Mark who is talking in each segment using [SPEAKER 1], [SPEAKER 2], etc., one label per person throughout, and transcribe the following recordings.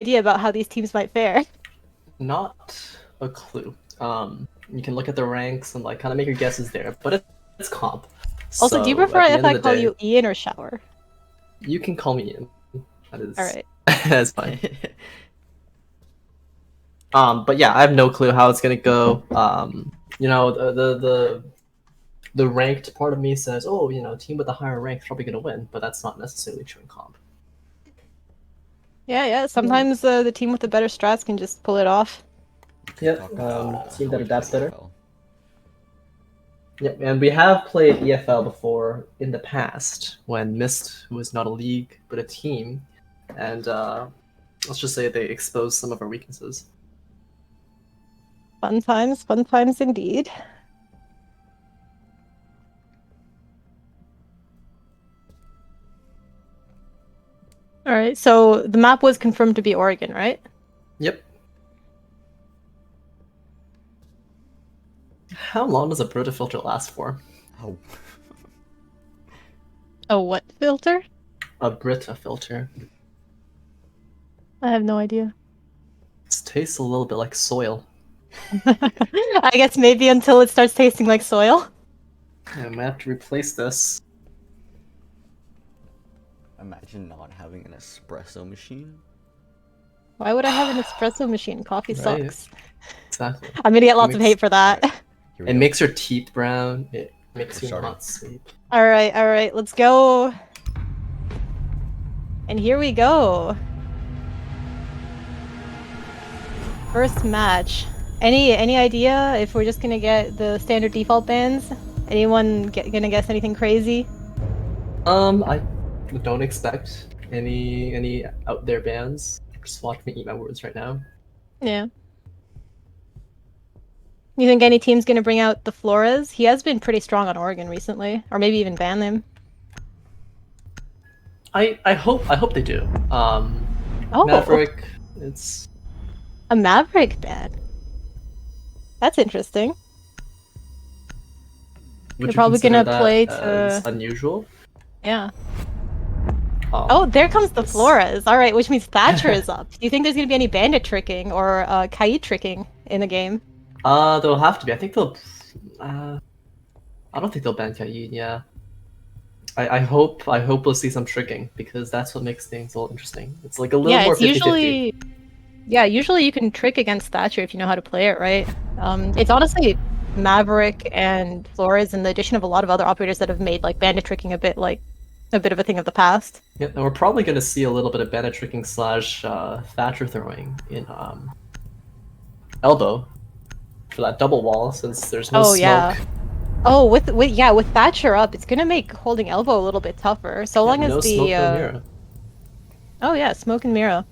[SPEAKER 1] idea about how these teams might fare.
[SPEAKER 2] Not a clue. You can look at the ranks and like kind of make your guesses there, but it's comp.
[SPEAKER 1] Also, do you
[SPEAKER 2] So
[SPEAKER 1] prefer
[SPEAKER 2] at the
[SPEAKER 1] if
[SPEAKER 2] end of
[SPEAKER 1] I
[SPEAKER 2] the
[SPEAKER 1] call
[SPEAKER 2] day,
[SPEAKER 1] you Ian or Shower?
[SPEAKER 2] you can call me in. That is
[SPEAKER 1] Alright.
[SPEAKER 2] that's fine. But yeah, I have no clue how it's gonna go. You know, the ranked part of me says, oh, you know, team with the higher rank is probably gonna win, but that's not necessarily true in comp.
[SPEAKER 1] Yeah. Sometimes the team with the better strats can just pull it off.
[SPEAKER 2] Yep,
[SPEAKER 3] Talk about
[SPEAKER 2] team
[SPEAKER 3] how
[SPEAKER 2] that
[SPEAKER 3] we
[SPEAKER 2] adapts
[SPEAKER 3] play
[SPEAKER 2] better.
[SPEAKER 3] EFL.
[SPEAKER 2] Yep, and we have played EFL before in the past when Mist was not a league but a team, and let's just say they exposed some of our weaknesses.
[SPEAKER 1] Fun times indeed. Alright, so the map was confirmed to be Oregon, right?
[SPEAKER 2] Yep. How long does a Brota filter last for?
[SPEAKER 3] Oh.
[SPEAKER 1] Oh, what filter?
[SPEAKER 2] A Brita filter.
[SPEAKER 1] I have no idea.
[SPEAKER 2] It tastes a little bit like soil.
[SPEAKER 1] I guess maybe until it starts tasting like soil.
[SPEAKER 2] I might have to replace this.
[SPEAKER 3] Imagine not having an espresso machine.
[SPEAKER 1] Why would I have an espresso machine? Coffee
[SPEAKER 2] Right.
[SPEAKER 1] sucks.
[SPEAKER 2] Exactly.
[SPEAKER 1] I'm gonna get lots of hate for that.
[SPEAKER 3] Right. Here we
[SPEAKER 2] It
[SPEAKER 3] go.
[SPEAKER 2] makes your teeth brown. It makes
[SPEAKER 3] We're
[SPEAKER 2] you
[SPEAKER 3] starting.
[SPEAKER 2] not sleep.
[SPEAKER 1] Alright, let's go. And here we go. First match. Any idea if we're just gonna get the standard default bans? Anyone gonna guess anything crazy?
[SPEAKER 2] I don't expect any out there bans. Just watch me eat my words right now.
[SPEAKER 1] Yeah. You think any team's gonna bring out the Flores? He has been pretty strong on Oregon recently, or maybe even ban them.
[SPEAKER 2] I hope they do.
[SPEAKER 1] Oh,
[SPEAKER 2] Maverick, it's
[SPEAKER 1] a Maverick ban. That's interesting.
[SPEAKER 2] would
[SPEAKER 1] They're
[SPEAKER 2] you
[SPEAKER 1] probably
[SPEAKER 2] consider
[SPEAKER 1] gonna
[SPEAKER 2] that
[SPEAKER 1] play
[SPEAKER 2] as
[SPEAKER 1] to
[SPEAKER 2] unusual?
[SPEAKER 1] yeah. Oh, there comes the Flores. All right, which means Thatcher is up. Do you think there's gonna be any bandit tricking or Kaid tricking in the game?
[SPEAKER 2] There'll have to be. I think they'll. I don't think they'll ban Kaid. Yeah. I hope we'll see some tricking because that's what makes things a little interesting. It's like a little
[SPEAKER 1] Yeah,
[SPEAKER 2] more
[SPEAKER 1] it's
[SPEAKER 2] 50-50.
[SPEAKER 1] usually yeah, usually you can trick against Thatcher if you know how to play it, right? It's honestly Maverick and Flores and the addition of a lot of other operators that have made like bandit tricking a bit of a thing of the past.
[SPEAKER 2] Yeah, and we're probably going to see a little bit of bandit tricking slash Thatcher throwing in elbow for that double wall since there's no smoke.
[SPEAKER 1] Yeah. Oh, with Thatcher up, it's gonna make holding elbow a little bit tougher. So long as
[SPEAKER 2] no
[SPEAKER 1] the
[SPEAKER 2] smoke, no mirror.
[SPEAKER 1] oh yeah, smoke and mirror.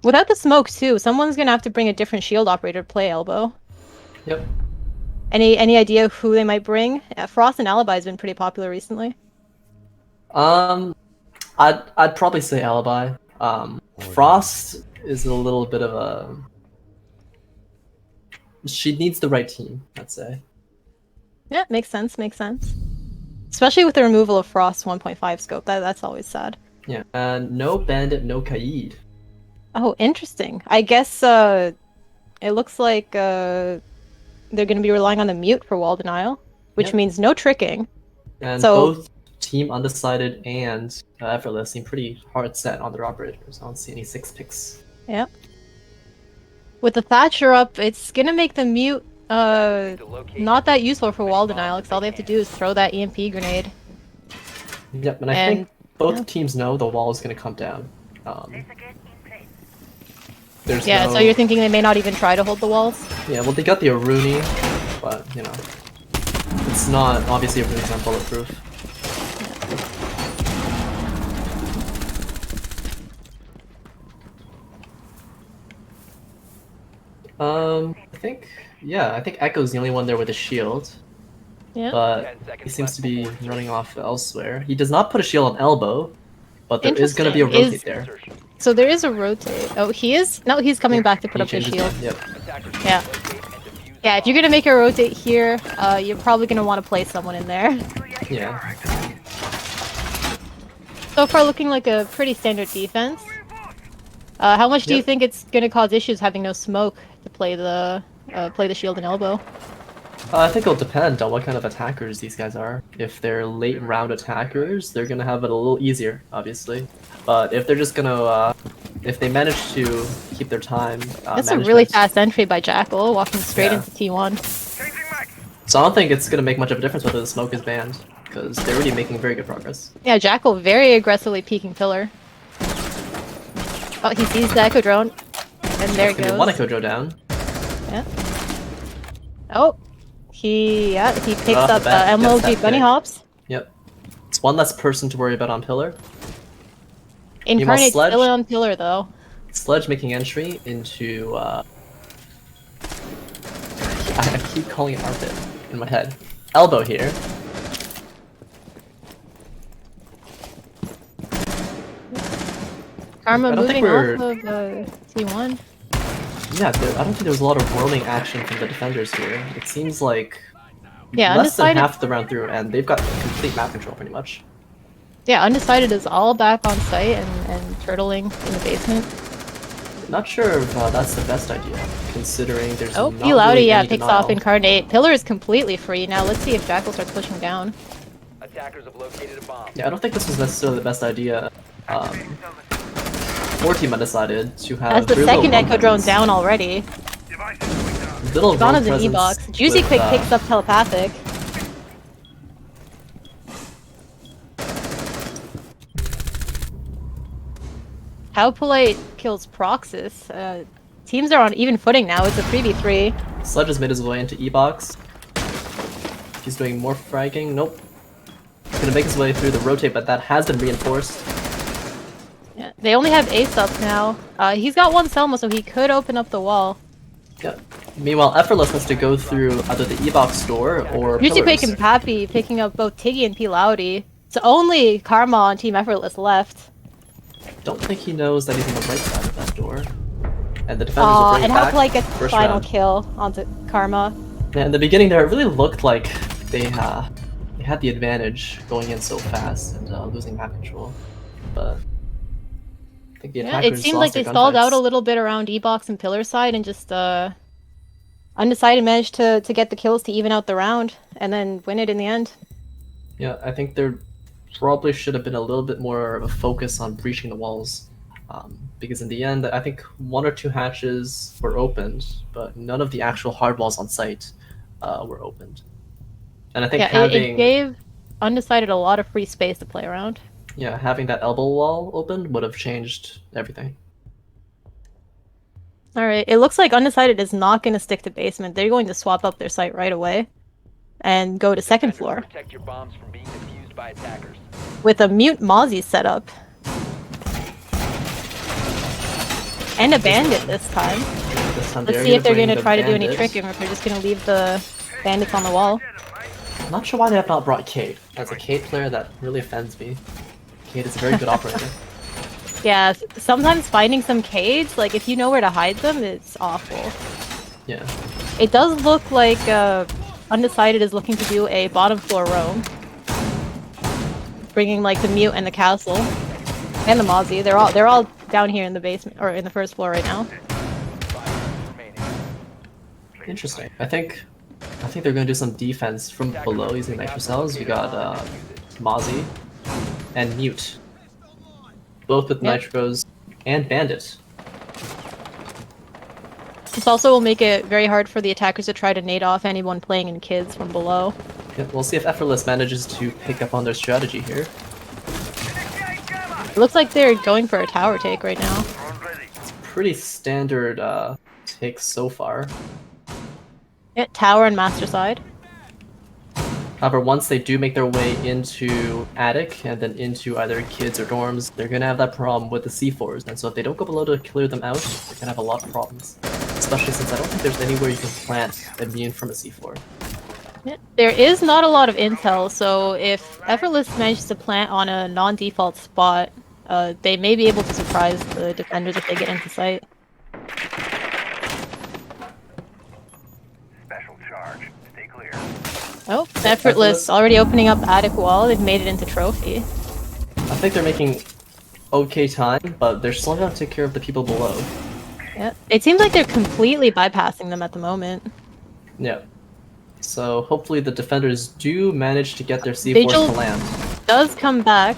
[SPEAKER 1] Without the smoke too, someone's gonna have to bring a different shield operator to play elbow.
[SPEAKER 2] Yep.
[SPEAKER 1] Any idea who they might bring? Frost and Alibi has been pretty popular recently.
[SPEAKER 2] I'd probably say Alibi. Frost is a little bit of a. She needs the right team, I'd say.
[SPEAKER 1] Yeah, makes sense. Especially with the removal of Frost's 1.5 scope. That's always sad.
[SPEAKER 2] Yeah, and no bandit, no Kaid.
[SPEAKER 1] Oh, interesting. I guess it looks like they're going to be relying on the mute for wall denial, which means no tricking.
[SPEAKER 2] And
[SPEAKER 1] so,
[SPEAKER 2] both Team Undecided and Effortless seem pretty hard set on their operators. I don't see any 6 picks.
[SPEAKER 1] Yeah. With the Thatcher up, it's going to make the mute not that useful for wall denial, because all they have to do is throw that EMP grenade.
[SPEAKER 2] Yep, and I think both teams know the wall is going to come down.
[SPEAKER 1] So you're thinking they may not even try to hold the walls?
[SPEAKER 2] Yeah, well, they got the Aruni, but, you know, it's not, obviously Aruni's not bulletproof. I think Echo's the only one there with a shield.
[SPEAKER 1] Yeah.
[SPEAKER 2] But he seems to be running off elsewhere. He does not put a shield on elbow, but there is going to be a rotate there.
[SPEAKER 1] So there is a rotate. Oh, he is? No, he's coming back to put up his shield.
[SPEAKER 2] Yep.
[SPEAKER 1] Yeah. Yeah, if you're going to make a rotate here, you're probably going to want to place someone in there.
[SPEAKER 2] Yeah.
[SPEAKER 1] So far looking like a pretty standard defense. How much do you
[SPEAKER 2] Yep.
[SPEAKER 1] think it's gonna cause issues having no smoke to play the shield and elbow?
[SPEAKER 2] I think it'll depend on what kind of attackers these guys are. If they're late round attackers, they're gonna have it a little easier, obviously. But if they're just gonna, if they manage to keep their time,
[SPEAKER 1] That's a really
[SPEAKER 2] management-
[SPEAKER 1] fast entry by Jackal, walking straight
[SPEAKER 2] Yeah.
[SPEAKER 1] into T1.
[SPEAKER 2] So I don't think it's gonna make much of a difference whether the smoke is banned, because they're already making very good progress.
[SPEAKER 1] Yeah, Jackal very aggressively peeking pillar. Oh, he sees the Echo Drone. And there it
[SPEAKER 2] Gonna be
[SPEAKER 1] goes.
[SPEAKER 2] one Echo Joe down.
[SPEAKER 1] Yeah. Oh, he picks
[SPEAKER 2] Off the
[SPEAKER 1] up
[SPEAKER 2] bat, gets
[SPEAKER 1] MLG
[SPEAKER 2] that
[SPEAKER 1] bunny
[SPEAKER 2] pick.
[SPEAKER 1] hops.
[SPEAKER 2] Yep. It's one less person to worry about on pillar.
[SPEAKER 1] Incarnate's
[SPEAKER 2] Sledge?
[SPEAKER 1] still on pillar though.
[SPEAKER 2] Sledge making entry into, I keep calling it armpit in my head. Elbow here.
[SPEAKER 1] Karma
[SPEAKER 2] I don't think
[SPEAKER 1] moving
[SPEAKER 2] we're-
[SPEAKER 1] off of T1.
[SPEAKER 2] Yeah, I don't think there was a lot of roaming action from the defenders here. It seems like
[SPEAKER 1] Yeah,
[SPEAKER 2] less than
[SPEAKER 1] Undecided.
[SPEAKER 2] half the round through, and they've got complete map control pretty much.
[SPEAKER 1] Yeah, Undecided is all back on site and turtling in the basement.
[SPEAKER 2] Not sure if that's the best idea, considering there's
[SPEAKER 1] Oh,
[SPEAKER 2] not
[SPEAKER 1] P-Loudy,
[SPEAKER 2] really
[SPEAKER 1] yeah,
[SPEAKER 2] any
[SPEAKER 1] picks
[SPEAKER 2] denial.
[SPEAKER 1] off Incarnate. Pillar is completely free. Now let's see if Jackal starts pushing down.
[SPEAKER 4] Attackers have located a bomb.
[SPEAKER 2] Yeah, I don't think this was necessarily the best idea. For Team Undecided to have
[SPEAKER 1] As the
[SPEAKER 2] very little
[SPEAKER 1] second
[SPEAKER 2] roam
[SPEAKER 1] Echo Drone
[SPEAKER 2] presence.
[SPEAKER 1] down already.
[SPEAKER 2] Little roam
[SPEAKER 1] Zana's an
[SPEAKER 2] presence
[SPEAKER 1] E-box. Juicy
[SPEAKER 2] with,
[SPEAKER 1] Quick picks up Telepathic. How Polite kills Proxys. Teams are on even footing now. It's a 3v3.
[SPEAKER 2] Sledge has made his way into E-box. He's doing more fragging. Nope. He's gonna make his way through the rotate, but that has been reinforced.
[SPEAKER 1] Yeah, they only have Ace up now. He's got one Selma, so he could open up the wall.
[SPEAKER 2] Yeah. Meanwhile, Effortless has to go through either the E-box door or
[SPEAKER 1] Juicy Quick
[SPEAKER 2] pillars.
[SPEAKER 1] and Pappy picking up both Tiggy and P-Loudy. It's only Karma on Team Effortless left.
[SPEAKER 2] Don't think he knows that he's on the right side of that door. And the defenders will
[SPEAKER 1] Aw,
[SPEAKER 2] bring
[SPEAKER 1] and
[SPEAKER 2] it
[SPEAKER 1] how
[SPEAKER 2] back.
[SPEAKER 1] Polite gets the
[SPEAKER 2] First
[SPEAKER 1] final
[SPEAKER 2] round.
[SPEAKER 1] kill onto Karma.
[SPEAKER 2] Yeah, in the beginning there, it really looked like they had the advantage going in so fast and losing map control. But I think the
[SPEAKER 1] Yeah,
[SPEAKER 2] attackers
[SPEAKER 1] it seemed
[SPEAKER 2] lost
[SPEAKER 1] like
[SPEAKER 2] their
[SPEAKER 1] they stalled out a
[SPEAKER 2] gunfights.
[SPEAKER 1] little bit around E-box and Pillar side and just Undecided managed to get the kills to even out the round and then win it in the end.
[SPEAKER 2] Yeah, I think there probably should have been a little bit more of a focus on breaching the walls. Because in the end, I think one or two hatches were opened, but none of the actual hard walls on site were opened. And I think
[SPEAKER 1] Yeah,
[SPEAKER 2] having
[SPEAKER 1] it gave Undecided a lot of free space to play around.
[SPEAKER 2] having that elbow wall open would have changed everything.
[SPEAKER 1] Alright, it looks like Undecided is not going to stick to basement. They're going to swap up their site right away and go to second floor
[SPEAKER 4] Protect your bombs from being defused by attackers.
[SPEAKER 1] with a mute Mozzie setup. And a bandit this time.
[SPEAKER 2] This time
[SPEAKER 1] Let's
[SPEAKER 2] they're
[SPEAKER 1] see if they're
[SPEAKER 2] bring
[SPEAKER 1] going to
[SPEAKER 2] the
[SPEAKER 1] try to do any
[SPEAKER 2] bandit.
[SPEAKER 1] tricking or if they're just going to leave the bandits on the wall.
[SPEAKER 2] I'm not sure why they have not brought Kate. As a Kate player, that really offends me. Kate is a very good operator.
[SPEAKER 1] Yeah, sometimes finding some cades, like if you know where to hide them, it's awful.
[SPEAKER 2] Yeah.
[SPEAKER 1] It does look like Undecided is looking to do a bottom floor roam. Bringing like the mute and the castle. And the Mozzie. They're all down here in the basement or in the first floor right now.
[SPEAKER 4] 5 remaining.
[SPEAKER 2] Interesting. I think they're gonna do some defense from below using nitro cells. We got Mozzie and Mute. Both with
[SPEAKER 1] Yeah.
[SPEAKER 2] nitros and bandit.
[SPEAKER 1] This also will make it very hard for the attackers to try to nade off anyone playing in kids from below.
[SPEAKER 2] Yeah, we'll see if Effortless manages to pick up on their strategy here.
[SPEAKER 1] It looks like they're going for a tower take right now.
[SPEAKER 2] Pretty standard takes so far.
[SPEAKER 1] Yeah, tower and master side.
[SPEAKER 2] However, once they do make their way into attic and then into either kids or dorms, they're gonna have that problem with the C4s. And so if they don't go below to clear them out, they're gonna have a lot of problems. Especially since I don't think there's anywhere you can plant immune from a C4.
[SPEAKER 1] Yeah, there is not a lot of intel, so if Effortless manages to plant on a non-default spot, they may be able to surprise the defenders if they get into sight.
[SPEAKER 4] Special charge. Stay clear.
[SPEAKER 1] Oh, Effortless already opening up attic wall. They've made it into trophy.
[SPEAKER 2] I think they're making okay time, but they're still gonna take care of the people below.
[SPEAKER 1] Yeah. It seems like they're completely bypassing them at the moment.
[SPEAKER 2] Yeah. So hopefully the defenders do manage to get their C4s
[SPEAKER 1] Vigil
[SPEAKER 2] to land.
[SPEAKER 1] does come back.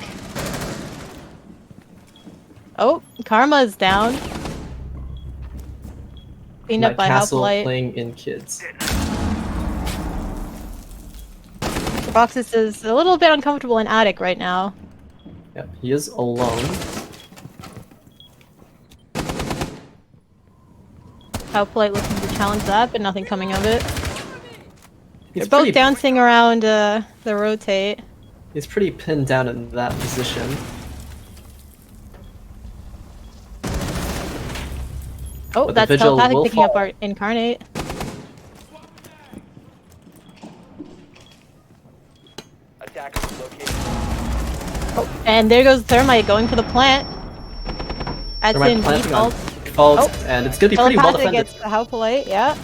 [SPEAKER 1] Oh, Karma is down. Cleaned up
[SPEAKER 2] That
[SPEAKER 1] by How
[SPEAKER 2] castle
[SPEAKER 1] Polite.
[SPEAKER 2] playing in kids.
[SPEAKER 1] Roxas is a little bit uncomfortable in Attic right now.
[SPEAKER 2] Yep, he is alone.
[SPEAKER 1] How Polite looking to challenge that, but nothing coming of it.
[SPEAKER 2] He's
[SPEAKER 1] They're both
[SPEAKER 2] pretty,
[SPEAKER 1] dancing around the rotate.
[SPEAKER 2] he's pretty pinned down in that position.
[SPEAKER 1] Oh,
[SPEAKER 2] But the
[SPEAKER 1] that's
[SPEAKER 2] Vigil
[SPEAKER 1] Telepathic
[SPEAKER 2] will
[SPEAKER 1] picking up
[SPEAKER 2] fall.
[SPEAKER 1] our Incarnate.
[SPEAKER 4] Attackers located.
[SPEAKER 1] Oh, and there goes Thermite going for the plant. That's
[SPEAKER 2] Thermite
[SPEAKER 1] in
[SPEAKER 2] planting on
[SPEAKER 1] default.
[SPEAKER 2] default,
[SPEAKER 1] Oh.
[SPEAKER 2] and it's gonna be pretty well
[SPEAKER 1] Telepathic
[SPEAKER 2] defended.
[SPEAKER 1] gets How Polite, yeah.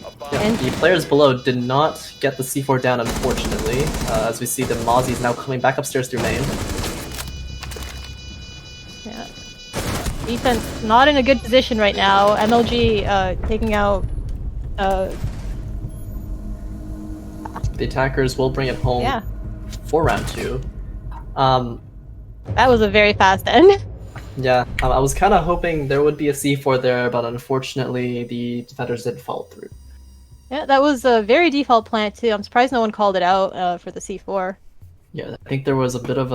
[SPEAKER 4] A bomb
[SPEAKER 2] Yeah,
[SPEAKER 1] And-
[SPEAKER 2] the players below did not get the C4 down, unfortunately. As we see, the Mozzie is now coming back upstairs through main.
[SPEAKER 1] Yeah. Defense not in a good position right now. MLG taking out
[SPEAKER 2] The attackers will bring it home
[SPEAKER 1] yeah.
[SPEAKER 2] for round 2. Um,
[SPEAKER 1] That was a very fast end.
[SPEAKER 2] yeah, I was kind of hoping there would be a C4 there, but unfortunately the defenders didn't follow through.
[SPEAKER 1] Yeah, that was a very default plant too. I'm surprised no one called it out for the C4.
[SPEAKER 2] Yeah, I think there was a bit of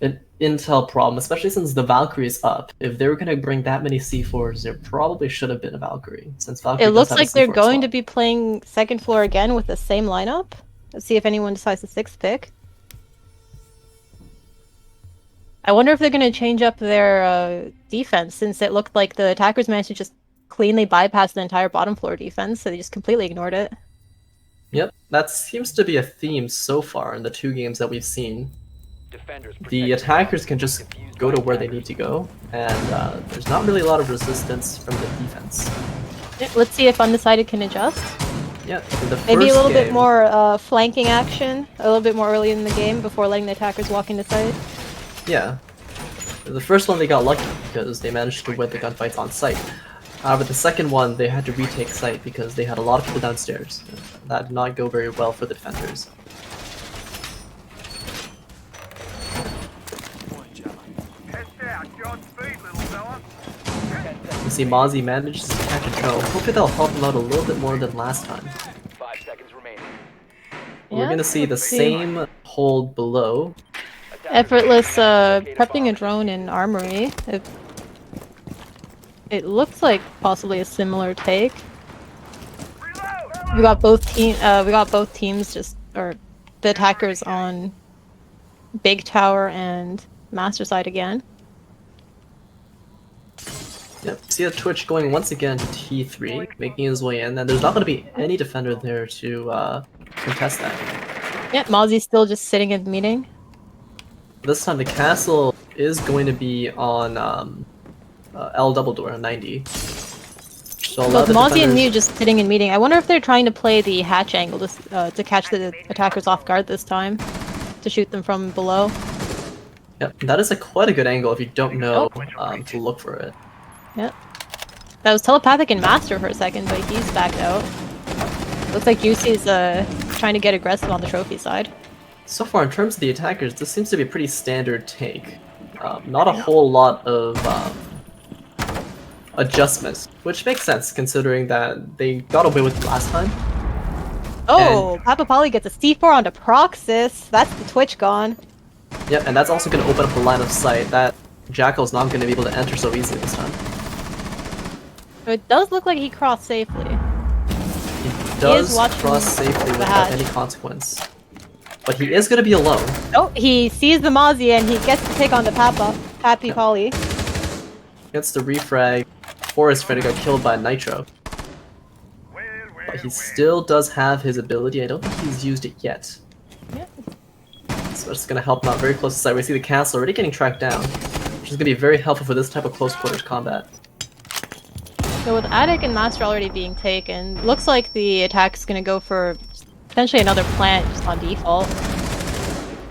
[SPEAKER 2] an intel problem, especially since the Valkyrie is up. If they were going to bring that many C4s, there probably should have been a Valkyrie, since Valkyrie
[SPEAKER 1] It
[SPEAKER 2] does
[SPEAKER 1] looks
[SPEAKER 2] have a
[SPEAKER 1] like they're
[SPEAKER 2] C4
[SPEAKER 1] going to
[SPEAKER 2] slot.
[SPEAKER 1] be playing second floor again with the same lineup. Let's see if anyone decides the 6th pick. I wonder if they're going to change up their defense, since it looked like the attackers managed to just cleanly bypass the entire bottom floor defense, so they just completely ignored it.
[SPEAKER 2] Yep, that seems to be a theme so far in the 2 games that we've seen.
[SPEAKER 4] defenders.
[SPEAKER 2] The attackers can just go to where they need to go, and there's not really a lot of resistance from the defense.
[SPEAKER 1] Yeah, let's see if Undecided can adjust.
[SPEAKER 2] Yeah, in the
[SPEAKER 1] Maybe a
[SPEAKER 2] first
[SPEAKER 1] little bit
[SPEAKER 2] game-
[SPEAKER 1] more flanking action, a little bit more early in the game before letting the attackers walk into site.
[SPEAKER 2] Yeah. The first one they got lucky because they managed to win the gunfights on site. However, the second one they had to retake site because they had a lot of people downstairs. That did not go very well for the defenders. You see Mozzie manages to catch a drone. Hopefully that'll help him out a little bit more than last time.
[SPEAKER 4] 5 seconds remaining.
[SPEAKER 2] We're
[SPEAKER 1] Yeah,
[SPEAKER 2] gonna see the
[SPEAKER 1] let's see.
[SPEAKER 2] same hold below.
[SPEAKER 4] Attackers
[SPEAKER 1] Effortless
[SPEAKER 4] located
[SPEAKER 1] prepping a
[SPEAKER 4] bomb.
[SPEAKER 1] drone in Armory. It looks like possibly a similar take. We got both teams just, or the attackers on Big Tower and Master Side again.
[SPEAKER 2] Yep, see the Twitch going once again to T3, making his way in, and there's not going to be any defender there to contest that.
[SPEAKER 1] Yeah, Mozzie's still just sitting in the meeting.
[SPEAKER 2] This time the castle is going to be on L double door 90. So
[SPEAKER 1] Both Mozzie and Mew just sitting in meeting. I wonder if they're trying to play the hatch angle to catch the attackers off guard this time, to shoot them from below.
[SPEAKER 2] Yep, that is quite a good angle if you don't know
[SPEAKER 1] Oh.
[SPEAKER 2] to look for it.
[SPEAKER 1] Yep. That was Telepathic and Master for a second, but he's backed out. Looks like Juicy's trying to get aggressive on the trophy side.
[SPEAKER 2] So far, in terms of the attackers, this seems to be a pretty standard take. Not a whole lot of adjustments, which makes sense considering that they got away with it last time.
[SPEAKER 1] Oh, Papa Polly gets a C4 onto Proxys. That's the Twitch gone.
[SPEAKER 2] Yep, and that's also going to open up the line of sight. That Jackal's not going to be able to enter so easily this time.
[SPEAKER 1] So it does look like he crossed safely.
[SPEAKER 2] He does
[SPEAKER 1] watching
[SPEAKER 2] cross safely
[SPEAKER 1] the
[SPEAKER 2] without
[SPEAKER 1] hatch.
[SPEAKER 2] any consequence. But he is going to be alone.
[SPEAKER 1] Oh, he sees the Mozzie and he gets to take on the Happy Polly.
[SPEAKER 2] Gets the refrag. Forest Freddy got killed by Nitro. But he still does have his ability. I don't think he's used it yet.
[SPEAKER 1] Yeah.
[SPEAKER 2] So that's going to help him out very close to side. We see the castle already getting tracked down, which is going to be very helpful for this type of close quarters combat.
[SPEAKER 1] So with Attic and Master already being taken, looks like the attack is going to go for potentially another plant just on default.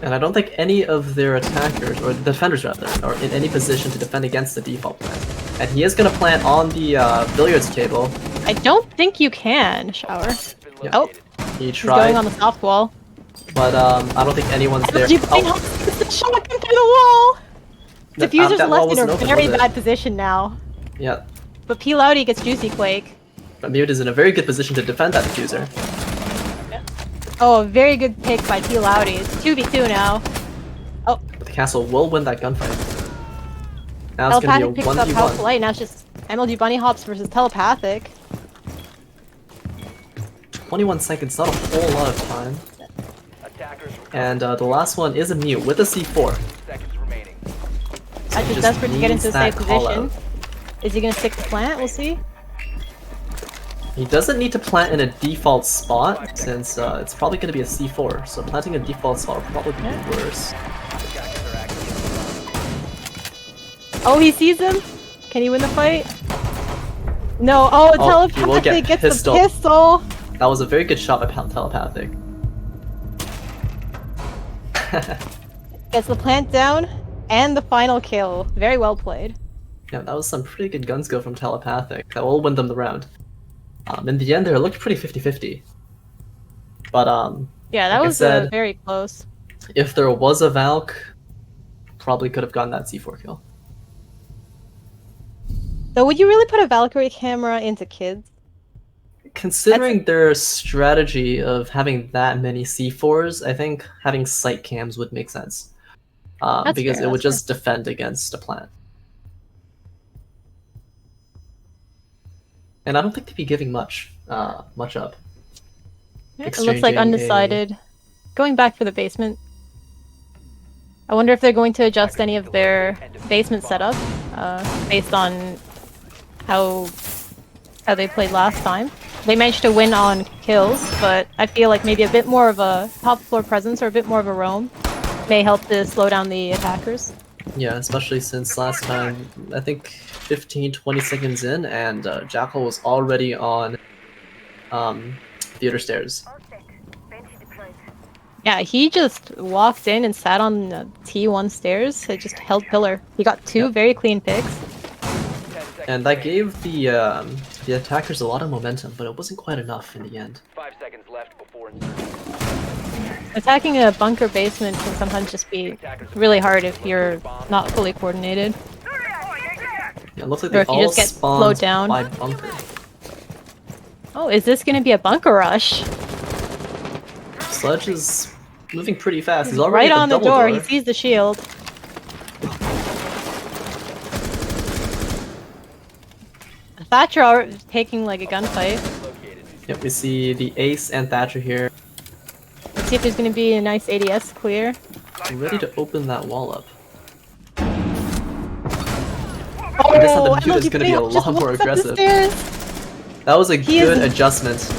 [SPEAKER 2] And I don't think any of their attackers, or the defenders rather, are in any position to defend against the default plant. And he is going to plant on the billiards table.
[SPEAKER 1] I don't think you can, Shower.
[SPEAKER 4] It's been
[SPEAKER 2] Yeah.
[SPEAKER 1] Oh,
[SPEAKER 4] located.
[SPEAKER 2] He
[SPEAKER 1] he's
[SPEAKER 2] tried,
[SPEAKER 1] going on the soft wall.
[SPEAKER 2] but I don't think anyone's there.
[SPEAKER 1] Energy Bunny
[SPEAKER 2] Oh,
[SPEAKER 1] Hops gets the shotgun through the wall! Diffuser's
[SPEAKER 2] that wall
[SPEAKER 1] left in a
[SPEAKER 2] wasn't open,
[SPEAKER 1] very
[SPEAKER 2] was it?
[SPEAKER 1] bad position now.
[SPEAKER 2] yeah.
[SPEAKER 1] But P. Loudy gets Juicy Quake.
[SPEAKER 2] But Mute is in a very good position to defend that diffuser.
[SPEAKER 1] Oh, a very good pick by P. Loudy. It's 2v2 now. Oh,
[SPEAKER 2] But the castle will win that gunfight. Now it's going to
[SPEAKER 1] Telepathic
[SPEAKER 2] be a
[SPEAKER 1] picks up House
[SPEAKER 2] 1v1.
[SPEAKER 1] Light. Now it's just MLG Bunny Hops versus Telepathic.
[SPEAKER 2] 21 seconds, not a whole lot of time.
[SPEAKER 4] Attackers recover.
[SPEAKER 2] And the last one is a Mute with a C4.
[SPEAKER 4] Seconds remaining.
[SPEAKER 1] That's
[SPEAKER 2] he
[SPEAKER 1] just
[SPEAKER 2] just
[SPEAKER 1] desperate to get
[SPEAKER 2] needs
[SPEAKER 1] into a safe
[SPEAKER 2] that call
[SPEAKER 1] position.
[SPEAKER 2] out.
[SPEAKER 1] Is he gonna stick to plant? We'll see.
[SPEAKER 2] He doesn't need to plant in a default spot, since it's probably going to be a C4, so planting a default spot will probably be worse.
[SPEAKER 4] Attackers are active.
[SPEAKER 1] Oh, he sees him. Can he win the fight? No. Oh,
[SPEAKER 2] Oh, he will
[SPEAKER 1] Telepathic
[SPEAKER 2] get
[SPEAKER 1] gets
[SPEAKER 2] pistol.
[SPEAKER 1] the pistol.
[SPEAKER 2] That was a very good shot by Telepathic.
[SPEAKER 1] Gets the plant down and the final kill. Very well played.
[SPEAKER 2] Yeah, that was some pretty good gun skill from Telepathic. That will win them the round. In the end, they looked pretty 50-50. But
[SPEAKER 1] Yeah, that
[SPEAKER 2] Like I
[SPEAKER 1] was
[SPEAKER 2] said-
[SPEAKER 1] very close.
[SPEAKER 2] if there was a Valk, probably could have gotten that C4 kill.
[SPEAKER 1] Though, would you really put a Valkyrie camera into kids?
[SPEAKER 2] Considering their strategy of having that many C4s, I think having sight cams would make sense.
[SPEAKER 1] That's
[SPEAKER 2] Because
[SPEAKER 1] fair,
[SPEAKER 2] it would
[SPEAKER 1] that's fair.
[SPEAKER 2] just defend against a plant. And I don't think they'd be giving much up.
[SPEAKER 1] Yeah, it looks like
[SPEAKER 2] Exchanging
[SPEAKER 1] Undecided. Going back for the basement. I wonder if they're going to adjust any of their basement setup based on how they played last time. They managed to win on kills, but I feel like maybe a bit more of a top floor presence or a bit more of a roam may help to slow down the attackers.
[SPEAKER 2] Yeah, especially since last time, I think 15-20 seconds in, and Jackal was already on theater stairs.
[SPEAKER 1] Yeah, he just walked in and sat on the T1 stairs. It just held pillar. He got two
[SPEAKER 2] Yep.
[SPEAKER 1] very clean picks.
[SPEAKER 4] 10 seconds
[SPEAKER 2] And that
[SPEAKER 4] remaining.
[SPEAKER 2] gave the attackers a lot of momentum, but it wasn't quite enough in the end.
[SPEAKER 4] 5 seconds left before insertion.
[SPEAKER 1] Attacking a bunker basement can sometimes just be really hard if you're not fully coordinated.
[SPEAKER 2] Yeah, it looks like
[SPEAKER 1] Or
[SPEAKER 2] they
[SPEAKER 1] if you
[SPEAKER 2] all
[SPEAKER 1] just get
[SPEAKER 2] spawned
[SPEAKER 1] slowed down.
[SPEAKER 2] by bunker.
[SPEAKER 1] Oh, is this gonna be a bunker rush?
[SPEAKER 2] Sludge is moving pretty fast. He's already
[SPEAKER 1] Right
[SPEAKER 2] at
[SPEAKER 1] on
[SPEAKER 2] the
[SPEAKER 1] the
[SPEAKER 2] double
[SPEAKER 1] door, he sees the shield. Thatcher taking like a gunfight.
[SPEAKER 4] Located.
[SPEAKER 2] Yep, we see the Ace and Thatcher here,
[SPEAKER 1] Let's see if there's gonna be a nice ADS clear.
[SPEAKER 2] ready to open that wall up.
[SPEAKER 1] Oh,
[SPEAKER 2] this time the
[SPEAKER 1] MLG
[SPEAKER 2] dude is gonna be a
[SPEAKER 1] Bunny just
[SPEAKER 2] lot more
[SPEAKER 1] walks up the
[SPEAKER 2] aggressive.
[SPEAKER 1] stairs.
[SPEAKER 2] That was a
[SPEAKER 1] He
[SPEAKER 2] good
[SPEAKER 1] is-
[SPEAKER 2] adjustment.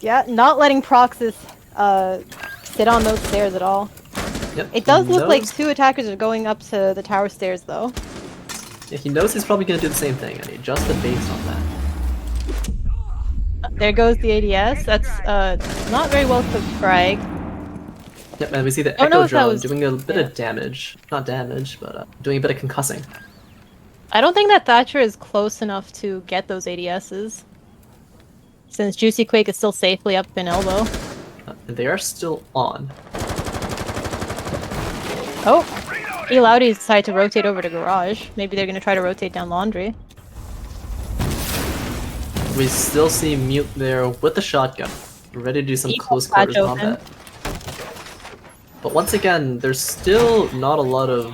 [SPEAKER 1] Yeah, not letting Proxys sit on those stairs at all.
[SPEAKER 2] Yep,
[SPEAKER 1] It does
[SPEAKER 2] he
[SPEAKER 1] look like
[SPEAKER 2] knows-
[SPEAKER 1] two attackers are going up to the tower stairs though.
[SPEAKER 2] Yeah, he knows he's probably gonna do the same thing, and he adjusted based on that.
[SPEAKER 1] There goes the ADS. That's not very well cooked frag.
[SPEAKER 2] Yep, and we see the
[SPEAKER 1] Oh, no,
[SPEAKER 2] Echo
[SPEAKER 1] that
[SPEAKER 2] Drone
[SPEAKER 1] was-
[SPEAKER 2] doing a bit
[SPEAKER 1] yeah.
[SPEAKER 2] of damage. Not damage, but doing a bit of concussing.
[SPEAKER 1] I don't think that Thatcher is close enough to get those ADSs. Since Juicy Quake is still safely up in elbow.
[SPEAKER 2] And they are still on.
[SPEAKER 1] Oh! Loudy's decided to rotate over to garage. Maybe they're gonna try to rotate down laundry.
[SPEAKER 2] We still see Mute there with the shotgun, ready to do some
[SPEAKER 1] Equal
[SPEAKER 2] close quarters
[SPEAKER 1] patch open.
[SPEAKER 2] combat. But once again, there's still not a lot of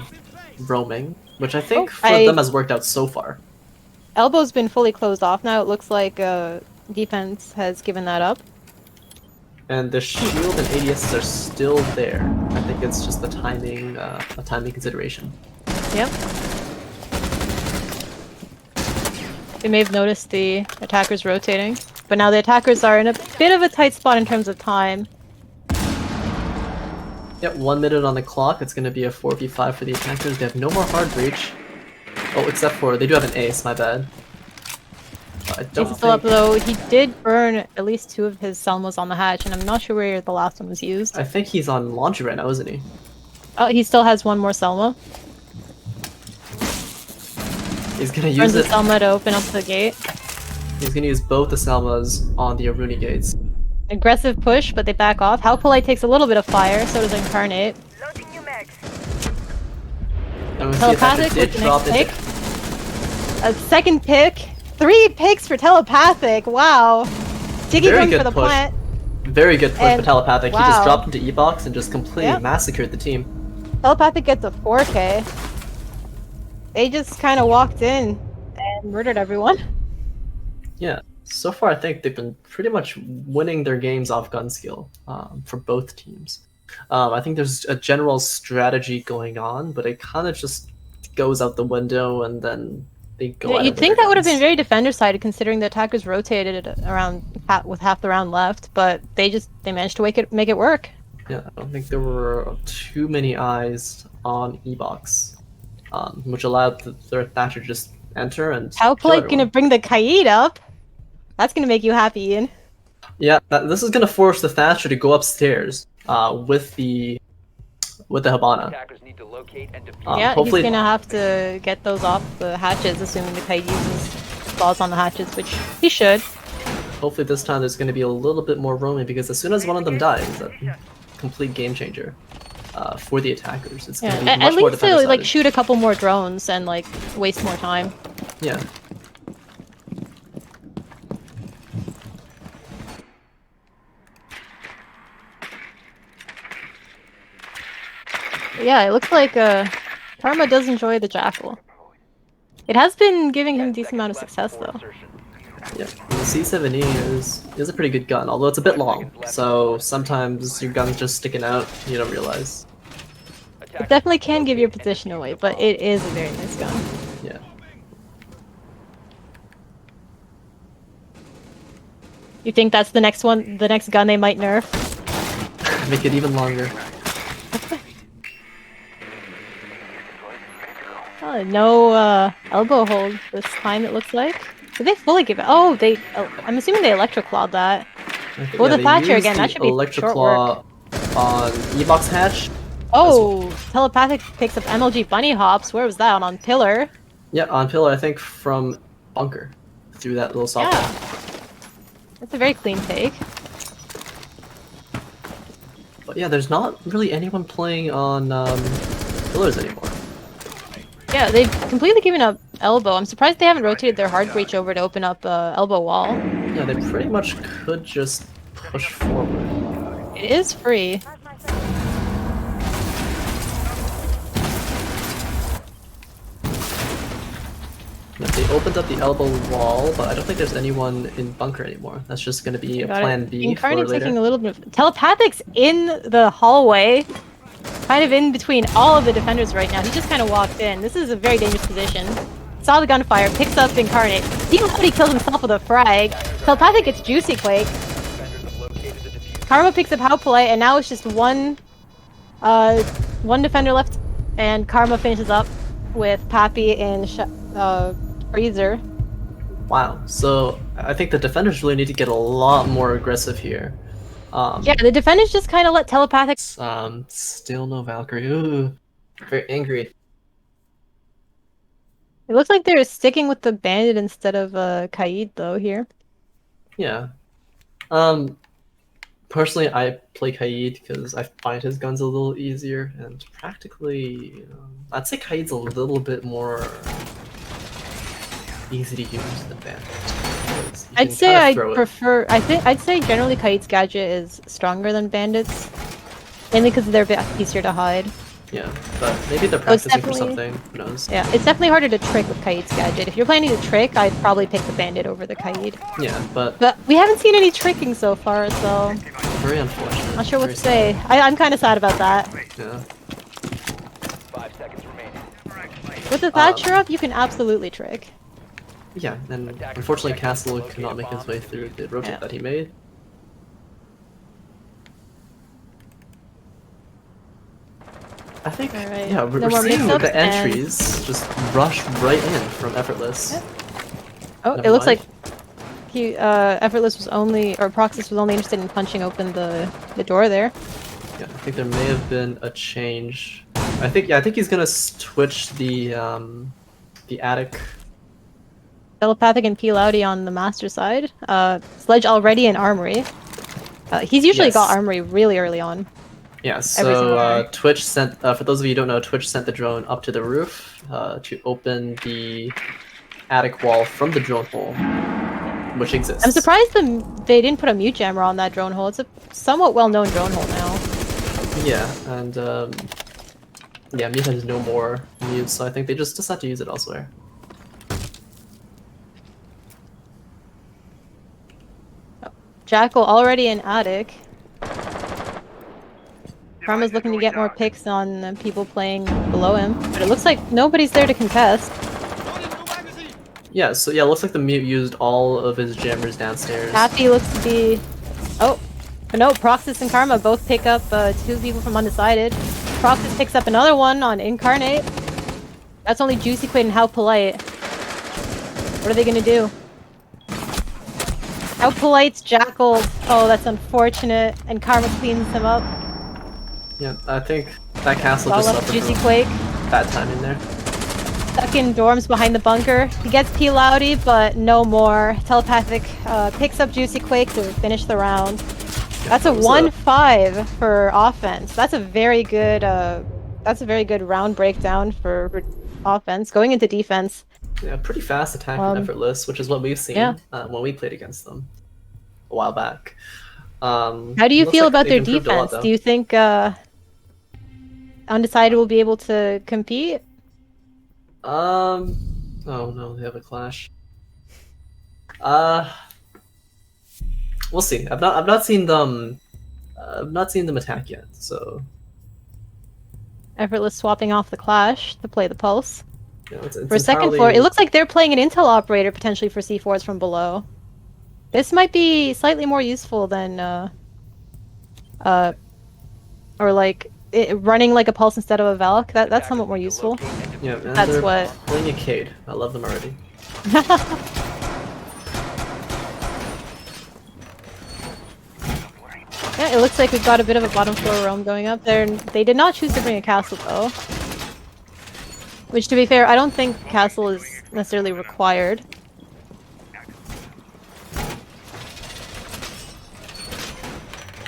[SPEAKER 2] roaming, which I think for them has worked out so far.
[SPEAKER 1] Elbow's been fully closed off now. It looks like defense has given that up.
[SPEAKER 2] And the shield and ADS are still there. I think it's just the timing, a timing consideration.
[SPEAKER 1] Yep. They may have noticed the attackers rotating, but now the attackers are in a bit of a tight spot in terms of time.
[SPEAKER 2] Yep, 1 minute on the clock. It's going to be a 4v5 for the attackers. They have no more hard breach. Oh, except for they do have an ace. My bad. I don't
[SPEAKER 1] He's still up
[SPEAKER 2] think...
[SPEAKER 1] though. He did burn at least 2 of his Selmas on the hatch, and I'm not sure where the last one was used.
[SPEAKER 2] I think he's on laundry right now, isn't he?
[SPEAKER 1] Oh, he still has 1 more Selma.
[SPEAKER 2] He's gonna
[SPEAKER 1] Burns
[SPEAKER 2] use
[SPEAKER 1] the
[SPEAKER 2] it.
[SPEAKER 1] Selma to open up the gate.
[SPEAKER 2] He's gonna use both the Selmas on the Aruni gates.
[SPEAKER 1] Aggressive push, but they back off. How Polite takes a little bit of fire, so does Incarnate.
[SPEAKER 2] And we see if that
[SPEAKER 1] Telepathic
[SPEAKER 2] did
[SPEAKER 1] with the
[SPEAKER 2] drop
[SPEAKER 1] next
[SPEAKER 2] into...
[SPEAKER 1] pick. A second pick. 3 picks for Telepathic. Wow. Digging
[SPEAKER 2] Very
[SPEAKER 1] run
[SPEAKER 2] good
[SPEAKER 1] for the
[SPEAKER 2] push.
[SPEAKER 1] plant.
[SPEAKER 2] Very good push for
[SPEAKER 1] And-
[SPEAKER 2] Telepathic. He just
[SPEAKER 1] wow.
[SPEAKER 2] dropped into E-Box and just completely
[SPEAKER 1] Yeah.
[SPEAKER 2] massacred the team.
[SPEAKER 1] Telepathic gets a 4K. They just kind of walked in and murdered everyone.
[SPEAKER 2] Yeah. So far, I think they've been pretty much winning their games off gun skill for both teams. I think there's a general strategy going on, but it kind of just goes out the window and then they go
[SPEAKER 1] Yeah,
[SPEAKER 2] at it
[SPEAKER 1] you'd
[SPEAKER 2] with
[SPEAKER 1] think
[SPEAKER 2] their
[SPEAKER 1] that would have been
[SPEAKER 2] guns.
[SPEAKER 1] very defender-sided considering the attackers rotated it around with half the round left, but they managed to make it work.
[SPEAKER 2] Yeah, I don't think there were too many eyes on E-Box, which allowed their Thatcher to just enter and
[SPEAKER 1] How
[SPEAKER 2] kill
[SPEAKER 1] Polite
[SPEAKER 2] everyone.
[SPEAKER 1] gonna bring the Kaid up? That's gonna make you happy, Ian.
[SPEAKER 2] Yeah, this is gonna force the Thatcher to go upstairs with the Habana.
[SPEAKER 4] Attackers need to locate and defuse.
[SPEAKER 2] Um,
[SPEAKER 1] Yeah,
[SPEAKER 2] hopefully-
[SPEAKER 1] he's gonna have to get those off the hatches, assuming the Kaid uses balls on the hatches, which he should.
[SPEAKER 2] Hopefully this time there's gonna be a little bit more roaming because as soon as one of them dies, it's a complete game changer for the attackers. It's
[SPEAKER 1] Yeah,
[SPEAKER 2] gonna be
[SPEAKER 1] at
[SPEAKER 2] much more
[SPEAKER 1] least they'll like
[SPEAKER 2] defender-sided.
[SPEAKER 1] shoot a couple more drones and like waste more time.
[SPEAKER 2] Yeah.
[SPEAKER 1] But yeah, it looks like Karma does enjoy the Jackal. It has been giving him a
[SPEAKER 4] 10
[SPEAKER 1] decent amount of
[SPEAKER 4] seconds
[SPEAKER 1] success
[SPEAKER 4] left
[SPEAKER 1] though.
[SPEAKER 4] before insertion.
[SPEAKER 2] Yeah, the C7E is a pretty good gun, although it's a bit long, so sometimes your gun's just sticking out, you don't realize.
[SPEAKER 1] It definitely can give your position away, but it is a very nice gun.
[SPEAKER 2] Yeah.
[SPEAKER 1] You think that's the next one, the next gun they might nerf?
[SPEAKER 2] Make it even longer.
[SPEAKER 1] Oh, no elbow hold this time, it looks like. Did they fully give it? Oh, I'm assuming they electroclawed that. Oh, the
[SPEAKER 2] they
[SPEAKER 1] Thatcher
[SPEAKER 2] used
[SPEAKER 1] again, that
[SPEAKER 2] the
[SPEAKER 1] should be short
[SPEAKER 2] Electroclaw on E-Box hatch.
[SPEAKER 1] Oh, Telepathic picks up MLG Bunny Hops. Where was that? On Pillar?
[SPEAKER 2] Yeah, on pillar, I think from bunker through that little soft.
[SPEAKER 1] Yeah. That's a very clean take.
[SPEAKER 2] But yeah, there's not really anyone playing on pillars anymore.
[SPEAKER 1] Yeah, they've completely given up elbow. I'm surprised they haven't rotated their hard breach over to open up elbow wall.
[SPEAKER 2] Yeah, they pretty much could just push forward.
[SPEAKER 1] It is free.
[SPEAKER 2] Yeah, they opened up the elbow wall, but I don't think there's anyone in bunker anymore. That's just going to be a
[SPEAKER 1] Got
[SPEAKER 2] plan
[SPEAKER 1] it.
[SPEAKER 2] B for
[SPEAKER 1] Incarnate
[SPEAKER 2] later.
[SPEAKER 1] taking a little bit of... Telepathic's in the hallway. Kind of in between all of the defenders right now. He just kind of walked in. This is a very dangerous position. Saw the gunfire, picks up Incarnate. He already killed himself with a frag. Telepathic gets Juicy Quake.
[SPEAKER 4] Defenders have located the diffuser.
[SPEAKER 1] Karma picks up How Polite, and now it's just one defender left, and Karma finishes up with Pappy and Freezer.
[SPEAKER 2] Wow, so I think the defenders really need to get a lot more aggressive here.
[SPEAKER 1] Yeah, the defenders just kind of let Telepathic...
[SPEAKER 2] Still no Valkyrie. Ooh, very angry.
[SPEAKER 1] It looks like they're sticking with the Bandit instead of Kaid, though, here.
[SPEAKER 2] Yeah. Personally, I play Kaid because I find his guns a little easier, and practically, I'd say Kaid's a little bit more easy to use than Bandit. because you
[SPEAKER 1] I'd
[SPEAKER 2] can
[SPEAKER 1] say
[SPEAKER 2] kinda
[SPEAKER 1] I
[SPEAKER 2] throw it.
[SPEAKER 1] prefer... I'd say generally Kaid's gadget is stronger than Bandit's. Mainly because they're a bit easier to hide.
[SPEAKER 2] Yeah, but maybe they're
[SPEAKER 1] Oh, it's
[SPEAKER 2] practicing for
[SPEAKER 1] definitely-
[SPEAKER 2] something. Who knows?
[SPEAKER 1] Yeah, it's definitely harder to trick with Kaid's gadget. If you're planning to trick, I'd probably pick the Bandit over the Kaid.
[SPEAKER 2] Yeah, but
[SPEAKER 1] But we haven't seen any tricking so far, so
[SPEAKER 2] very unfortunate.
[SPEAKER 1] not sure what
[SPEAKER 2] Very
[SPEAKER 1] to say. I'm kind of sad about that.
[SPEAKER 2] sad. Yeah.
[SPEAKER 4] 5 seconds remaining.
[SPEAKER 1] With the Thatcher up, you can absolutely trick.
[SPEAKER 2] Yeah, and unfortunately Castle could not make his way through the rotate
[SPEAKER 1] Yeah.
[SPEAKER 2] that he made. I think,
[SPEAKER 1] Alright,
[SPEAKER 2] yeah, we're
[SPEAKER 1] no more
[SPEAKER 2] seeing
[SPEAKER 1] mix-ups
[SPEAKER 2] the
[SPEAKER 1] and-
[SPEAKER 2] entries just rush right in from Effortless.
[SPEAKER 1] Oh,
[SPEAKER 2] Never
[SPEAKER 1] it looks
[SPEAKER 2] mind.
[SPEAKER 1] like Effortless was only, or Proxys was only interested in punching open the door there.
[SPEAKER 2] Yeah, I think there may have been a change. I think he's gonna switch the attic.
[SPEAKER 1] Telepathic and P. Loudy on the master side. Sledge already in Armory. He's usually got
[SPEAKER 2] Yes.
[SPEAKER 1] Armory really early on.
[SPEAKER 2] Yeah,
[SPEAKER 1] Every single
[SPEAKER 2] so
[SPEAKER 1] time.
[SPEAKER 2] Twitch sent, for those of you who don't know, Twitch sent the drone up to the roof to open the attic wall from the drone hole, which exists.
[SPEAKER 1] I'm surprised they didn't put a mute jammer on that drone hole. It's a somewhat well-known drone hole now.
[SPEAKER 2] Yeah, and yeah, Mute has no more mutes, so I think they just decide to use it elsewhere.
[SPEAKER 1] Jackal already in attic. Karma's looking to get more picks on the people playing below him, but it looks like nobody's there to contest.
[SPEAKER 2] Yeah, so yeah, it looks like the Mute used all of his jammers downstairs.
[SPEAKER 1] Happy looks to be... Oh, but no, Proxys and Karma both pick up 2 people from Undecided. Proxys picks up another one on Incarnate. That's only Juicy Quid and How Polite. What are they gonna do? How Polite's Jackal. Oh, that's unfortunate. And Karma cleans him up.
[SPEAKER 2] Yeah, I think that castle
[SPEAKER 1] Well
[SPEAKER 2] just
[SPEAKER 1] left
[SPEAKER 2] suffered
[SPEAKER 1] Juicy
[SPEAKER 2] from
[SPEAKER 1] Quake.
[SPEAKER 2] bad timing there.
[SPEAKER 1] Stuck in dorms behind the bunker. He gets P. Loudy, but no more. Telepathic picks up Juicy Quake to finish the round. That's a
[SPEAKER 2] That was
[SPEAKER 1] 1-5 for offense. That's a very good round breakdown for offense. Going into defense.
[SPEAKER 2] Yeah, pretty fast attack from Effortless, which is what we've seen when we played against them a while back.
[SPEAKER 1] How do you
[SPEAKER 2] looks
[SPEAKER 1] feel
[SPEAKER 2] like
[SPEAKER 1] about their
[SPEAKER 2] they've improved a lot,
[SPEAKER 1] defense?
[SPEAKER 2] though.
[SPEAKER 1] Do you think Undecided will be able to compete?
[SPEAKER 2] Oh no, they have a clash. We'll see. I've not seen them. I've not seen them attack yet. So
[SPEAKER 1] Effortless swapping off the clash to play the pulse.
[SPEAKER 2] you know, it's
[SPEAKER 1] For second floor, it looks like they're playing an intel operator potentially for C4s from below. This might be slightly more useful than or like running like a pulse instead of a Valk. That's somewhat more useful.
[SPEAKER 2] Yeah, and
[SPEAKER 1] That's
[SPEAKER 2] they're
[SPEAKER 1] what-
[SPEAKER 2] playing a Cade. I love them already.
[SPEAKER 1] Yeah, it looks like we've got a bit of a bottom floor roam going up there. They did not choose to bring a castle though. Which, to be fair, I don't think castle is necessarily required.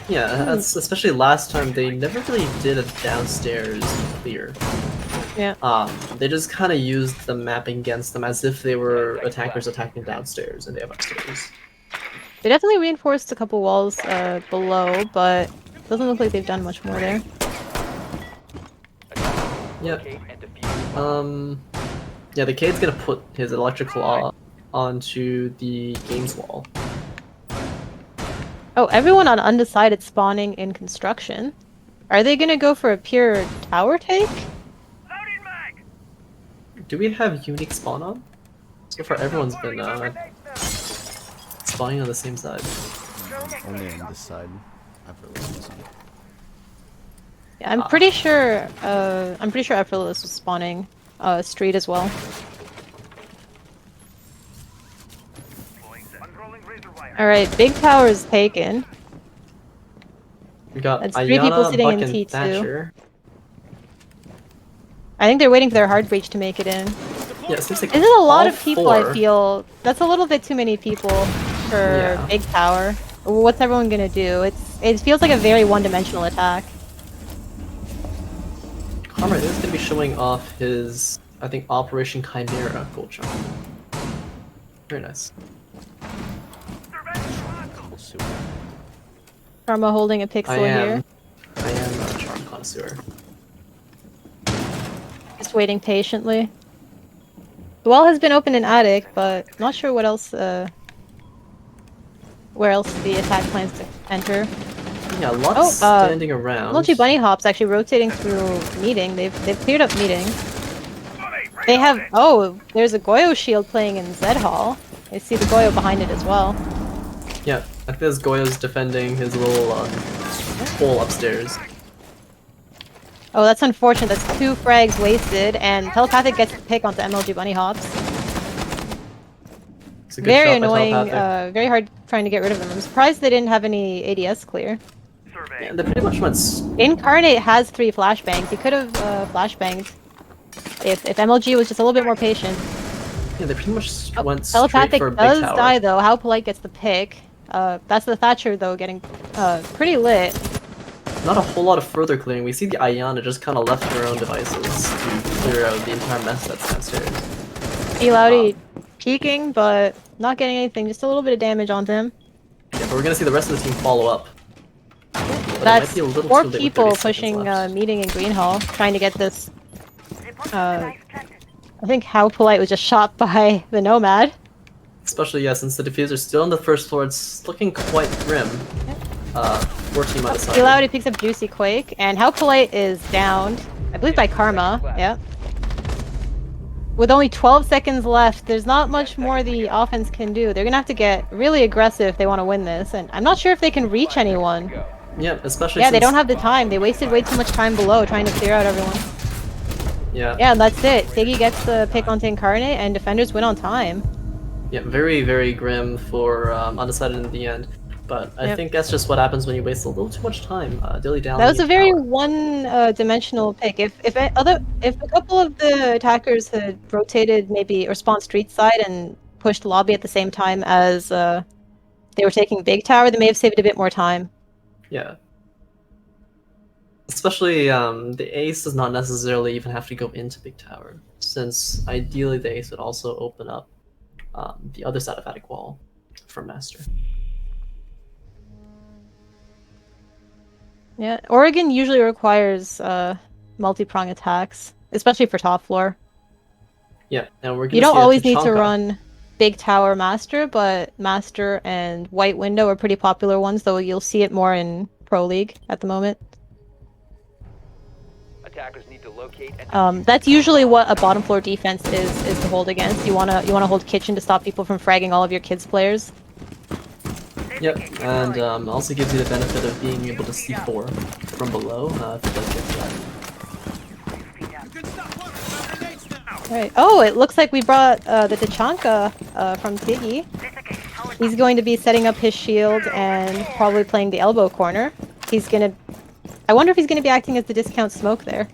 [SPEAKER 2] Yeah, that's especially last time they never really did a downstairs clear.
[SPEAKER 1] Yeah.
[SPEAKER 2] They just kind of used the mapping against them as if they were attackers attacking downstairs and they have upstairs.
[SPEAKER 1] They definitely reinforced a couple walls below, but it doesn't look like they've done much more there.
[SPEAKER 2] Yep. Yeah, the Cade's gonna put his electrical onto the games wall.
[SPEAKER 1] Oh, everyone on Undecided spawning in construction. Are they gonna go for a pure tower take?
[SPEAKER 2] Do we have unique spawn on? So far everyone's been spawning on the same side.
[SPEAKER 3] Only on this side. Effortless.
[SPEAKER 1] Yeah, I'm pretty sure Effortless was spawning street as well. Alright, big tower is taken.
[SPEAKER 2] We got
[SPEAKER 1] That's 3 people
[SPEAKER 2] Ayana,
[SPEAKER 1] sitting
[SPEAKER 2] Buck,
[SPEAKER 1] in
[SPEAKER 2] and
[SPEAKER 1] T2.
[SPEAKER 2] Thatcher.
[SPEAKER 1] I think they're waiting for their hard breach to make it in.
[SPEAKER 2] Yeah, it seems like
[SPEAKER 1] Isn't a lot
[SPEAKER 2] all
[SPEAKER 1] of people, I
[SPEAKER 2] 4
[SPEAKER 1] feel. That's a little bit too many people for
[SPEAKER 2] Yeah.
[SPEAKER 1] big tower. What's everyone gonna do? It feels like a very one-dimensional attack.
[SPEAKER 2] Karma is gonna be showing off his, I think, Operation Chimera gold chunk. Very nice.
[SPEAKER 1] Karma holding a pixel here.
[SPEAKER 2] I am a charm connoisseur.
[SPEAKER 1] Just waiting patiently. The wall has been open in attic, but not sure what else, where else the attack plans to enter.
[SPEAKER 2] Yeah, lots standing around.
[SPEAKER 1] MLG Bunny Hop's actually rotating through meeting. They've cleared up meeting. They have there's a Goyo shield playing in Z Hall. I see the Goyo behind it as well.
[SPEAKER 2] Yeah, I think this Goyo's defending his little hole upstairs.
[SPEAKER 1] Oh, that's unfortunate. That's 2 frags wasted, and Telepathic gets the pick onto MLG Bunny Hops.
[SPEAKER 2] It's a good
[SPEAKER 1] Very
[SPEAKER 2] shot by
[SPEAKER 1] annoying,
[SPEAKER 2] Telepathic.
[SPEAKER 1] very hard trying to get rid of them. I'm surprised they didn't have any ADS clear.
[SPEAKER 2] Yeah, they pretty much went.
[SPEAKER 1] Incarnate has 3 flashbangs. He could have flashbanged if MLG was just a little bit more patient.
[SPEAKER 2] Yeah, they pretty much went straight
[SPEAKER 1] Telepathic
[SPEAKER 2] for Big
[SPEAKER 1] does
[SPEAKER 2] Tower.
[SPEAKER 1] die though. How Polite gets the pick. That's the Thatcher though getting pretty lit.
[SPEAKER 2] Not a whole lot of further clearing. We see the Ayana just kind of left her own devices to clear out the entire mess that's downstairs.
[SPEAKER 1] Elaudy peeking, but not getting anything. Just a little bit of damage onto him.
[SPEAKER 2] Yeah, but we're gonna see the rest of the team follow up. But it
[SPEAKER 1] That's
[SPEAKER 2] might be a little
[SPEAKER 1] 4
[SPEAKER 2] too late with
[SPEAKER 1] people
[SPEAKER 2] 30 seconds
[SPEAKER 1] pushing
[SPEAKER 2] left.
[SPEAKER 1] meeting in Green Hall, trying to get this. I think How Polite was just shot by the Nomad.
[SPEAKER 2] Especially, yeah, since the diffuser's still on the first floor, it's looking quite grim. 14 on the side.
[SPEAKER 1] Elaudy picks up Juicy Quake, and How Polite is downed, I believe by Karma. Yeah. With only 12 seconds left, there's not much more the offense can do. They're gonna have to get really aggressive if they want to win this, and I'm not sure if they can reach anyone.
[SPEAKER 2] Yeah, especially
[SPEAKER 1] Yeah, they
[SPEAKER 2] since...
[SPEAKER 1] don't have the time. They wasted way too much time below trying to clear out everyone.
[SPEAKER 2] Yeah.
[SPEAKER 1] Yeah, and that's it. Siggy gets the pick onto Incarnate, and defenders win on time.
[SPEAKER 2] Yeah, very, very grim for Undecided in the end. But I think that's just what happens when you waste a little too much time dilly dallying.
[SPEAKER 1] That was a very one-dimensional pick. If a couple of the attackers had rotated maybe or spawned street side and pushed lobby at the same time as they were taking Big Tower, they may have saved a bit more time.
[SPEAKER 2] Yeah. Especially the ace does not necessarily even have to go into Big Tower, since ideally the ace would also open up the other side of Attic Wall for Master.
[SPEAKER 1] Yeah, Oregon usually requires multi-prong attacks, especially for top floor.
[SPEAKER 2] Yeah, and we're gonna
[SPEAKER 1] You don't
[SPEAKER 2] see a
[SPEAKER 1] always need to
[SPEAKER 2] Tachanka.
[SPEAKER 1] run Big Tower Master, but Master and White Window are pretty popular ones, though you'll see it more in Pro League at the moment.
[SPEAKER 4] Attackers need to locate and
[SPEAKER 1] That's usually what a bottom floor defense is to hold against. You wanna hold kitchen to stop people from fragging all of your kids players.
[SPEAKER 2] Yep, and also gives you the benefit of being able to C4 from below if it does get flagged.
[SPEAKER 1] Right. Oh, it looks like we brought the Tachanka from Tiggy. He's going to be setting up his shield and probably playing the elbow corner. He's gonna... I wonder if he's gonna be acting as the discount smoke there.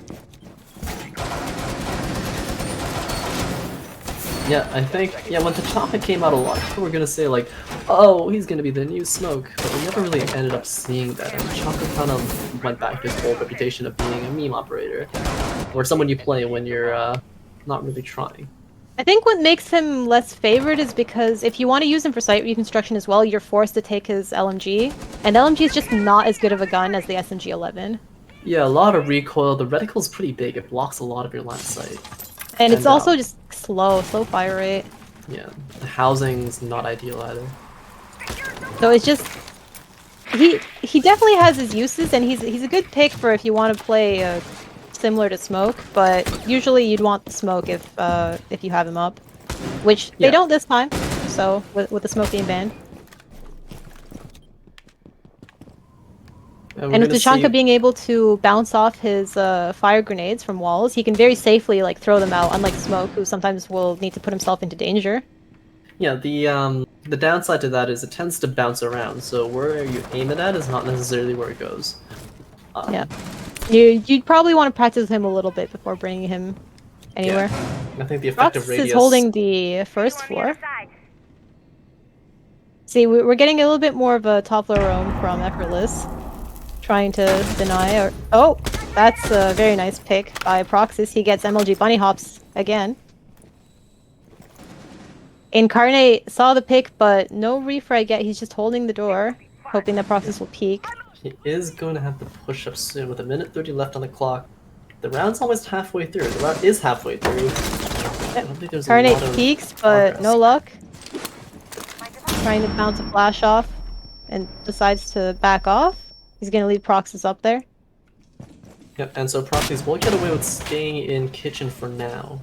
[SPEAKER 2] Yeah, I think, when Tachanka came out, a lot of people were gonna say, like, oh, he's gonna be the new Smoke, but we never really ended up seeing that, and Tachanka kind of went back to his old reputation of being a meme operator, or someone you play when you're, not really trying.
[SPEAKER 1] I think what makes him less favored is because if you want to use him for site reconstruction as well, you're forced to take his LMG, and LMG is just not as good of a gun as the SMG-11.
[SPEAKER 2] Yeah, a lot of recoil, the reticle's pretty big, it blocks a lot of your line of sight.
[SPEAKER 1] And it's
[SPEAKER 2] And,
[SPEAKER 1] also just slow fire rate.
[SPEAKER 2] Yeah, the housing's not ideal either.
[SPEAKER 1] So it's just he definitely has his uses, and he's a good pick for if you want to play similar to Smoke. But usually you'd want the Smoke if you have him up, which they don't this time. So with the Smoke being banned, and with Tachanka being able to bounce off his fire grenades from walls, he can very safely like throw them out, unlike Smoke, who sometimes will need to put himself into danger.
[SPEAKER 2] Yeah, the downside to that is it tends to bounce around, so where you aim it at is not necessarily where it goes.
[SPEAKER 1] Yeah, you'd probably want to practice with him a little bit before bringing him anywhere.
[SPEAKER 2] Yeah. I think the
[SPEAKER 1] Rox
[SPEAKER 2] effective radius
[SPEAKER 1] is holding the first floor. See, we're getting a little bit more of a top floor roam from Effortless, trying to deny. Or oh, that's a very nice pick by Proxys. He gets MLG bunny hops again. Incarnate saw the pick, but no refrag yet. He's just holding the door, hoping that Proxys will peek.
[SPEAKER 2] He is going to have to push up soon with a minute 30 left on the clock. The round's almost halfway through. The round is halfway through. I don't think there's
[SPEAKER 1] Incarnate
[SPEAKER 2] a lot of
[SPEAKER 1] peeks, but
[SPEAKER 2] progress.
[SPEAKER 1] no luck. Trying to bounce a flash off, and decides to back off. He's gonna leave Proxys up there.
[SPEAKER 2] Yep, and so Proxies will get away with staying in kitchen for now.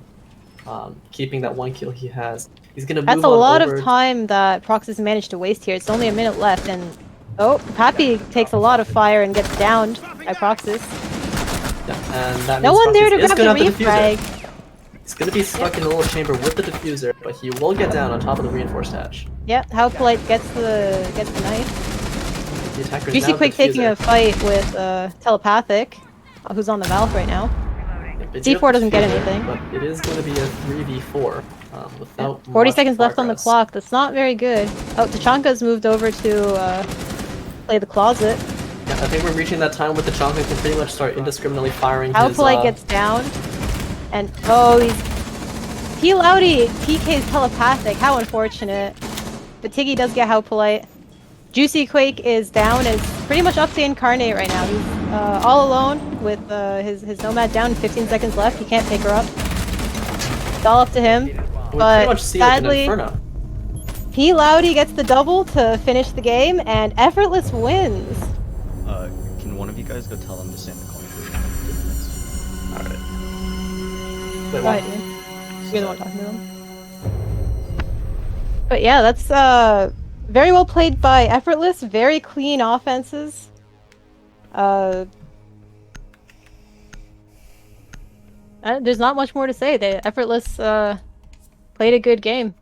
[SPEAKER 2] Keeping that one kill he has. He's gonna move
[SPEAKER 1] That's a
[SPEAKER 2] on
[SPEAKER 1] lot
[SPEAKER 2] over...
[SPEAKER 1] of time that Proxys managed to waste here. It's only a minute left, and oh, Pappy takes a lot of fire and gets downed by Proxys.
[SPEAKER 2] Yeah, and that
[SPEAKER 1] No
[SPEAKER 2] means
[SPEAKER 1] one there to
[SPEAKER 2] Proxies is
[SPEAKER 1] grab the
[SPEAKER 2] gonna have the diffuser.
[SPEAKER 1] refrag.
[SPEAKER 2] He's gonna be stuck in the little chamber with the diffuser, but he will get down on top of the reinforced hatch.
[SPEAKER 1] Yep, How Polite gets the knife.
[SPEAKER 2] The attacker's
[SPEAKER 1] Juicy
[SPEAKER 2] now
[SPEAKER 1] Quick taking
[SPEAKER 2] diffuser.
[SPEAKER 1] a fight with Telepathic, who's on the Valve right now.
[SPEAKER 2] Yeah, they do have
[SPEAKER 1] C4 doesn't get
[SPEAKER 2] diffuser,
[SPEAKER 1] anything.
[SPEAKER 2] But it is going to be a 3v4 without
[SPEAKER 1] 40
[SPEAKER 2] much
[SPEAKER 1] seconds left on the
[SPEAKER 2] progress.
[SPEAKER 1] clock. That's not very good. Oh, Tachanka's moved over to play the closet.
[SPEAKER 2] Yeah, I think we're reaching that time where the Tachanka can pretty much start indiscriminately firing
[SPEAKER 1] How
[SPEAKER 2] his...
[SPEAKER 1] Polite gets down, and oh, P. Loudy PK's Telepathic. How unfortunate. But Tiggy does get How Polite. Juicy Quake is down, is pretty much up to Incarnate right now. He's all alone with his Nomad down, 15 seconds left. He can't pick her up. It's all up to him.
[SPEAKER 2] We pretty
[SPEAKER 1] But
[SPEAKER 2] much see like an
[SPEAKER 1] sadly,
[SPEAKER 2] Inferno.
[SPEAKER 1] P. Loudy gets the double to finish the game, and Effortless wins.
[SPEAKER 3] Can one of you guys go tell them to stay in the call for 2 minutes?
[SPEAKER 2] Alright. Wait,
[SPEAKER 1] Go
[SPEAKER 2] what?
[SPEAKER 1] ahead, Ian. You're the one talking to them. But yeah, that's very well played by Effortless. Very clean offenses. There's not much more to say. The Effortless played a good game.